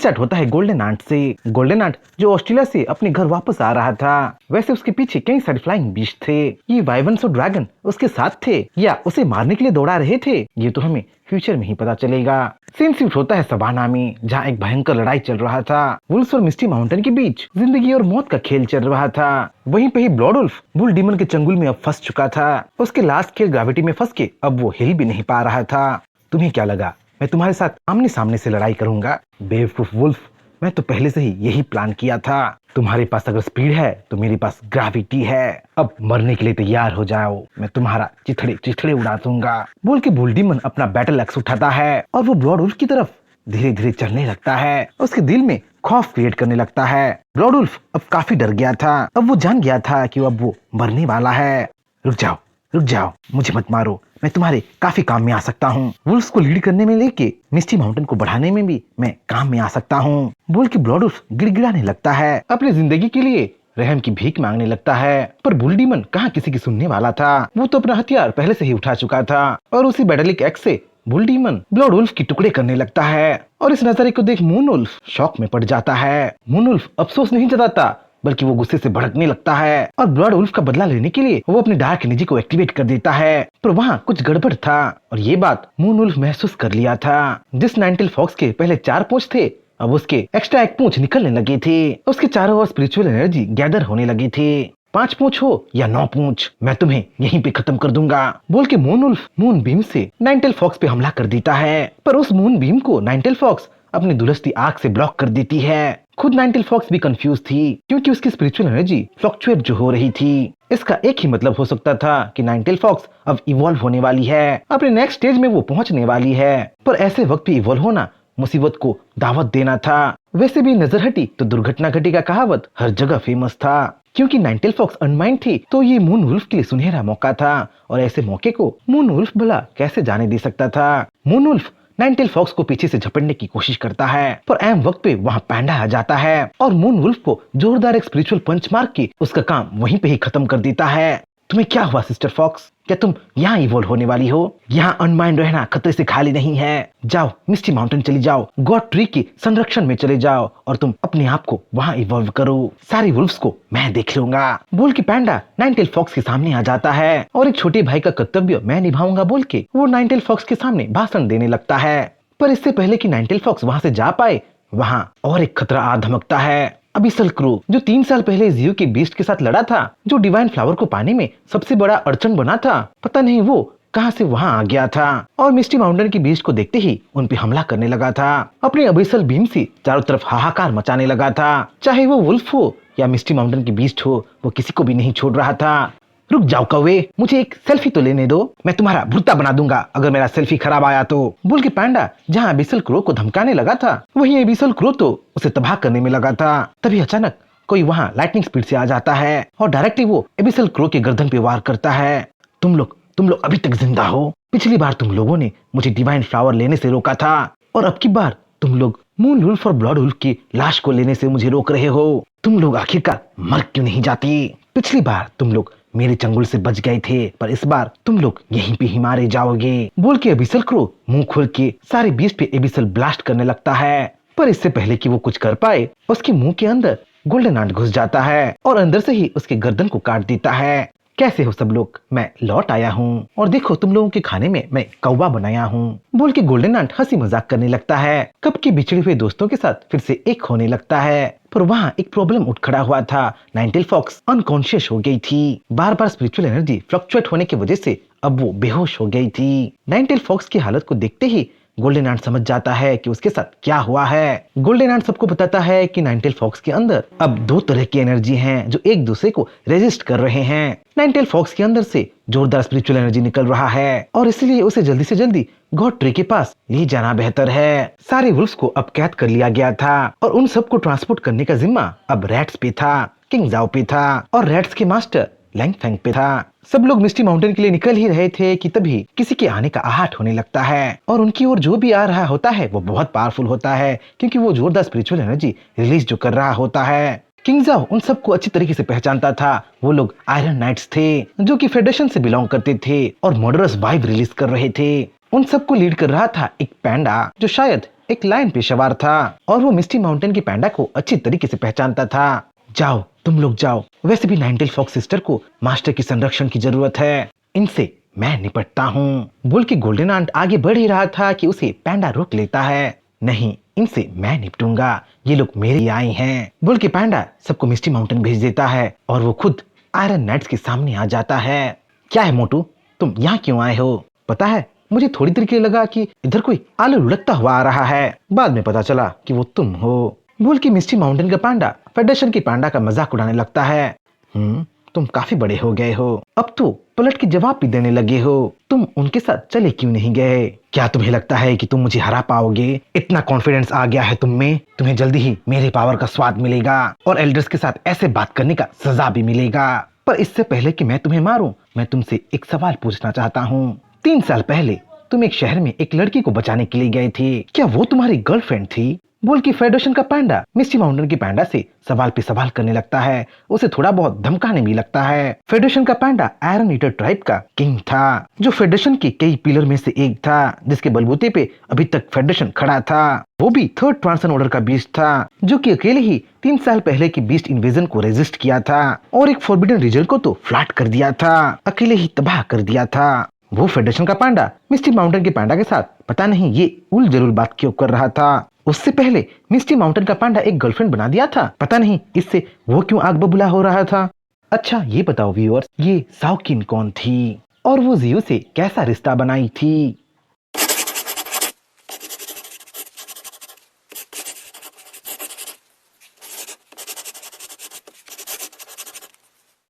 Start होता है golden aunt से। गोल्डन आंट जो ऑस्ट्रेलिया से अपने घर वापस आ रहा था। वैसे उसके पीछे कई सारे फ्लाइंग बीस्ट थे। ये वाइवर्न्स और ड्रैगन उसके साथ थे या उसे मारने के लिए दौड़ा रहे थे, ये तो हमें फ्यूचर में ही पता चलेगा। सीन शिफ्ट होता है सवाना में, जहाँ एक भयंकर लड़ाई चल रहा था। वुल्फ्स और मिस्टी माउंटेन के बीच जिंदगी और मौत का खेल चल रहा था। वहीं पे ही ब्लड वुल्फ बुल डीमन के चंगुल में अब फंस चुका था। उसके लास्ट खेल ग्रेविटी में फंस के अब वो हिल भी नहीं पा रहा था। तुम्हें क्या लगा मैं तुम्हारे साथ आमने सामने से लड़ाई करूंगा? बेवकूफ वुल्फ, मैं तो पहले से ही यही प्लान किया था। तुम्हारे पास अगर स्पीड है तो मेरे पास ग्रेविटी है। अब मरने के लिए तैयार हो जाओ, मैं तुम्हारा चिथड़े चिथड़े उड़ा दूंगा। बोल के बुल डीमन अपना बैटल एक्स उठाता है और वो ब्लड वुल्फ की तरफ धीरे धीरे चलने लगता है। उसके दिल में खौफ क्रिएट करने लगता है। ब्लड वुल्फ अब काफी डर गया था। अब वो जान गया था कि अब वो मरने वाला है। रुक जाओ, मुझे मत मारो, मैं तुम्हारे काफी काम में आ सकता हूँ। वुल्फ्स को लीड करने में लेके मिस्टी माउंटेन को बढ़ाने में भी मैं काम में आ सकता हूँ। बोल के ब्लड वुल्फ गिड़गिड़ाने लगता है, अपनी जिंदगी के लिए रहम की भीख मांगने लगता है। पर बुल डीमन कहाँ किसी की सुनने वाला था। वो तो अपना हथियार पहले से ही उठा चुका था और उसी बैटलिक एक्स से बुल डीमन ब्लड वुल्फ की टुकड़े करने लगता है। और इस नजारे को देख मून वुल्फ शॉक में पड़ जाता है। मून वुल्फ अफसोस नहीं जताता, बल्कि वो गुस्से से भड़कने लगता है और ब्लड वुल्फ का बदला लेने के लिए वो अपने डार्क एनर्जी को एक्टिवेट कर देता है। पर वहाँ कुछ गड़बड़ था और ये बात मून वुल्फ महसूस कर लिया था। जिस नाइनटेल फॉक्स के पहले 4 पूंछ थे, अब उसके एक्स्ट्रा 1 पूंछ निकलने लगे थे। उसके चारों ओर स्पिरिचुअल एनर्जी गैदर होने लगी थी। 5 पूंछ हो या 9 पूंछ, मैं तुम्हें यहीं पे खत्म कर दूंगा। बोल के मून वुल्फ मून बीम से नाइनटेल फॉक्स पे हमला कर देता है। पर उस मून बीम को नाइनटेल फॉक्स अपनी दुलस्ती आंख से ब्लॉक कर देती है। खुद नाइनटेल फॉक्स भी कंफ्यूज थी, क्योंकि उसकी स्पिरिचुअल एनर्जी फ्लक्चुएट जो हो रही थी। इसका एक ही मतलब हो सकता था कि नाइनटेल फॉक्स अब इवॉल्व होने वाली है, अपने नेक्स्ट स्टेज में वो पहुंचने वाली है। पर ऐसे वक्त पे इवॉल्व होना मुसीबत को दावत देना था। वैसे भी नजर हटी तो दुर्घटना घटी का कहावत हर जगह फेमस था। क्योंकि नाइनटेल फॉक्स अनमाइंड थी तो ये मून वुल्फ के लिए सुनहरा मौका था, और ऐसे मौके को मून वुल्फ भला कैसे जाने दे सकता था। मून वुल्फ नाइनटेल फॉक्स को पीछे से झपटने की कोशिश करता है, पर ऐम वक्त पे वहाँ पैंडा आ जाता है और मून वुल्फ को जोरदार एक स्पिरिचुअल पंच मार के उसका काम वहीं पे ही खत्म कर देता है। तुम्हें क्या हुआ सिस्टर फॉक्स? क्या तुम यहाँ इवॉल्व होने वाली हो? यहाँ अनमाइंड रहना खतरे से खाली नहीं है। जाओ मिस्टी माउंटेन चली जाओ, गॉड ट्री के संरक्षण में चले जाओ और तुम अपने आप को वहाँ इवॉल्व करो। सारी वुल्फ्स को मैं देख लूंगा। बोल के पैंडा नाइनटेल फॉक्स के सामने आ जाता है और एक छोटे भाई का कर्तव्य मैं निभाऊंगा बोल के वो नाइनटेल फॉक्स के सामने भाषण देने लगता है। पर इससे पहले कि नाइनटेल फॉक्स वहाँ से जा पाए, वहाँ और एक खतरा आ धमकता है। अबिसल क्रो, जो 3 साल पहले जियो के बीस्ट के साथ लड़ा था, जो डिवाइन फ्लावर को पाने में सबसे बड़ा अड़चन बना था, पता नहीं वो कहां से वहां आ गया था और मिस्टी माउंटेन के बीस्ट को देखते ही उन पे हमला करने लगा था। अपने अबिसल बीम से चारों तरफ हाहाकार मचाने लगा था। चाहे वो वुल्फ हो या मिस्टी माउंटेन की बीस्ट हो, वो किसी को भी नहीं छोड़ रहा था। रुक जाओ कौवे, मुझे एक सेल्फी तो लेने दो, मैं तुम्हारा भुट्टा बना दूंगा अगर मेरा सेल्फी खराब आया तो। बोल के पैंडा जहाँ एबिसल क्रो को धमकाने लगा था, वहीं एबिसल क्रो तो उसे तबाह करने में लगा था। तभी अचानक कोई वहाँ लाइटनिंग स्पीड से आ जाता है और डायरेक्टली वो एबिसल क्रो के गर्दन पे वार करता है। तुम लोग अभी तक जिंदा हो? पिछली बार तुम लोगों ने मुझे डिवाइन फ्लावर लेने से रोका था और अब की बार तुम लोग मून वुल्फ और ब्लड वुल्फ की लाश को लेने से मुझे रोक रहे हो। तुम लोग आखिरकार मर क्यों नहीं जाती? पिछली बार तुम लोग मेरे चंगुल से बच गए थे, पर इस बार तुम लोग यहीं पे ही मारे जाओगे। बोल के एबिसल क्रो मुंह खोल के सारे बीस्ट पे एबिसल ब्लास्ट करने लगता है। पर इससे पहले कि वो कुछ कर पाए, उसके मुंह के अंदर गोल्डन आंट घुस जाता है और अंदर से ही उसके गर्दन को काट देता है। कैसे हो सब लोग? मैं लौट आया हूँ और देखो तुम लोगों के खाने में मैं कौवा बनाया हूँ। बोल के गोल्डन आंट हंसी मजाक करने लगता है। कब के बिछड़े हुए दोस्तों के साथ फिर से एक होने लगता है। पर वहाँ एक प्रॉब्लम उठ खड़ा हुआ था। नाइनटेल फॉक्स अनकॉन्शियस हो गई थी। बार बार स्पिरिचुअल एनर्जी फ्लक्चुएट होने की वजह से अब वो बेहोश हो गई थी। नाइनटेल फॉक्स की हालत को देखते ही गोल्डन आंट समझ जाता है कि उसके साथ क्या हुआ है। गोल्डन आंट सबको बताता है कि नाइनटेल फॉक्स के अंदर अब 2 तरह की एनर्जी हैं जो एक दूसरे को रेजिस्ट कर रहे हैं। नाइनटेल फॉक्स के अंदर से जोरदार स्पिरिचुअल एनर्जी निकल रहा है और इसलिए उसे जल्दी से जल्दी गॉड ट्री के पास ले जाना बेहतर है। सारे वुल्फ्स को अब कैद कर लिया गया था और उन सबको ट्रांसपोर्ट करने का जिम्मा अब रैट्स पे था, किंग जाओ पे था और रैट्स के मास्टर लैंगफेंग पे था। सब लोग मिस्टी माउंटेन के लिए निकल ही रहे थे कि तभी किसी के आने का आहट होने लगता है और उनकी ओर जो भी आ रहा होता है वो बहुत पावरफुल होता है, क्योंकि वो जोरदार स्पिरिचुअल एनर्जी रिलीज जो कर रहा होता है। किंग जाओ उन सबको अच्छी तरीके से पहचानता था। वो लोग आयरन नाइट्स थे जो कि फेडरेशन से बिलोंग करते थे और मर्डरस वाइब रिलीज कर रहे थे। उन सबको लीड कर रहा था एक पैंडा जो शायद एक लायन पे सवार था और वो मिस्टी माउंटेन की पैंडा को अच्छी तरीके से पहचानता था। जाओ तुम लोग जाओ, वैसे भी नाइनटेल फॉक्स सिस्टर को मास्टर की संरक्षण की जरूरत है, इनसे मैं निपटता हूँ। बोल के गोल्डन आंट आगे बढ़ ही रहा था कि उसे पैंडा रोक लेता है। नहीं, इनसे मैं निपटूंगा, ये लोग मेरे लिए आए हैं। बोल के पैंडा सबको मिस्टी माउंटेन भेज देता है और वो खुद आयरन नाइट्स के सामने आ जाता है। क्या है मोटू, तुम यहाँ क्यों आए हो? पता है, मुझे थोड़ी देर के लिए लगा कि इधर कोई आलू लुढ़कता हुआ आ रहा है, बाद में पता चला कि वो तुम हो। बोल के मिस्टी माउंटेन का पांडा फेडरेशन की पांडा का मजाक उड़ाने लगता है। तुम काफी बड़े हो गए हो, अब तो पलट के जवाब भी देने लगे हो। तुम उनके साथ चले क्यों नहीं गए? क्या तुम्हें लगता है कि तुम मुझे हरा पाओगे? इतना कॉन्फिडेंस आ गया है तुम में, तुम्हें जल्दी ही मेरे पावर का स्वाद मिलेगा और एल्डर्स के साथ ऐसे बात करने का सजा भी मिलेगा। पर इससे पहले कि मैं तुम्हें मारूं, मैं तुमसे एक सवाल पूछना चाहता हूँ। 3 साल पहले तुम एक शहर में एक लड़की को बचाने के लिए गए थे, क्या वो तुम्हारी गर्लफ्रेंड थी? बोल की फेडरेशन का पैंडा मिस्टी माउंटेन की पैंडा से सवाल पे सवाल करने लगता है, उसे थोड़ा बहुत धमकाने भी लगता है। फेडरेशन का पैंडा आयरन ईटर ट्राइब का किंग था, जो फेडरेशन के कई पिलर में से एक था, जिसके बलबूते पे अभी तक फेडरेशन खड़ा था। वो भी थर्ड ट्रांसन ऑर्डर का बीस्ट था, जो कि अकेले ही 3 साल पहले की बीस्ट इन्वेजन को रेजिस्ट किया था और एक फॉरबिडन रीजन को तो फ्लैट कर दिया था, अकेले ही तबाह कर दिया था। वो फेडरेशन का पैंडा मिस्टी माउंटेन के पैंडा के साथ पता नहीं ये उल जरूर बात क्यों कर रहा था। उससे पहले मिस्टी माउंटेन का पैंडा एक गर्लफ्रेंड बना दिया था, पता नहीं इससे वो क्यों आग बबूला हो रहा था। अच्छा ये बताओ व्यूअर्स, ये साओकिन कौन थी और वो जियो से कैसा रिश्ता बनाई थी?